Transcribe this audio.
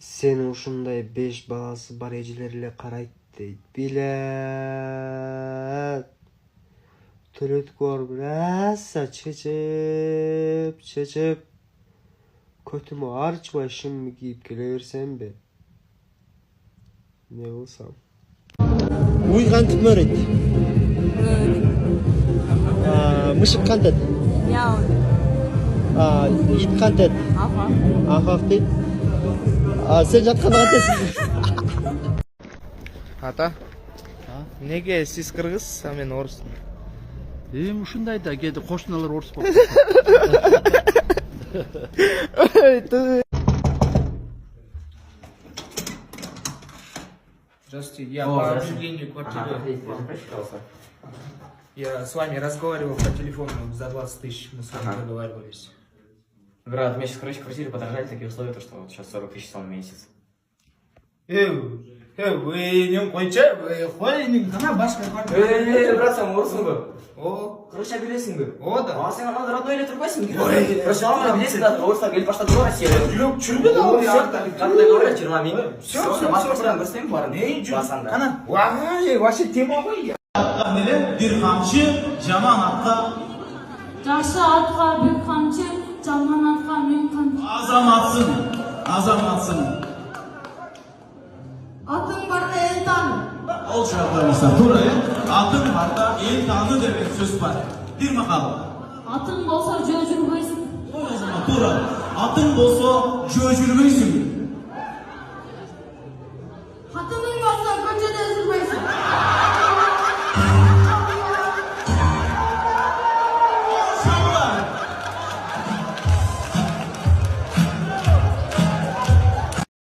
Seni ушундай 5 баласы бар эжелер эле карайт дейт. Билет. Төлөткөр браса чечип. Көтүмө арчыбай шымы кийип келе берсемби? Не кылсам? Уй кантип мөрөйт? Мышык кантет? Мяу. Ит кантет? Ахак дейт. Сен жатканда кантесиң? Ата? Неге сиз кыргыз, а мен орусмун? Ушундай да, кээде кошуналар орус болуп. Здравствуйте, я по объявлению квартиры. Я с вами разговаривал по телефону за 20 тысяч, мы с вами договаривались. Брат, мне сейчас, короче, квартиры подорожали, такие условия, то, что вот сейчас 40 тысяч сом в месяц. Вы не кончай, вы ходите, она башка квартира. Брат, сам орусың бы? О, Короче, билесің бы? о, да. А сен ана родной эле турбайсың? Короче, ана билесің да, орыстар келіп баштады ғой Россияда. Чүрбе да ол Кандай говорят, 20 миң. Все, Маскадан көрсетейін барын. Басанда. Ана, вай, вообще тема ғой. Bir kamçı жаман атқа Жакшы атка бир камчы, жаман атка миң камчы. азаматсың. Атың барда эл тааны. Ол жағдай болса тура атың барда ел тааны деген сөз бар. Bir мақал. Атың болсо жөө жүрбөйсүң. Тура. Атың болса жөө жүрбейсің.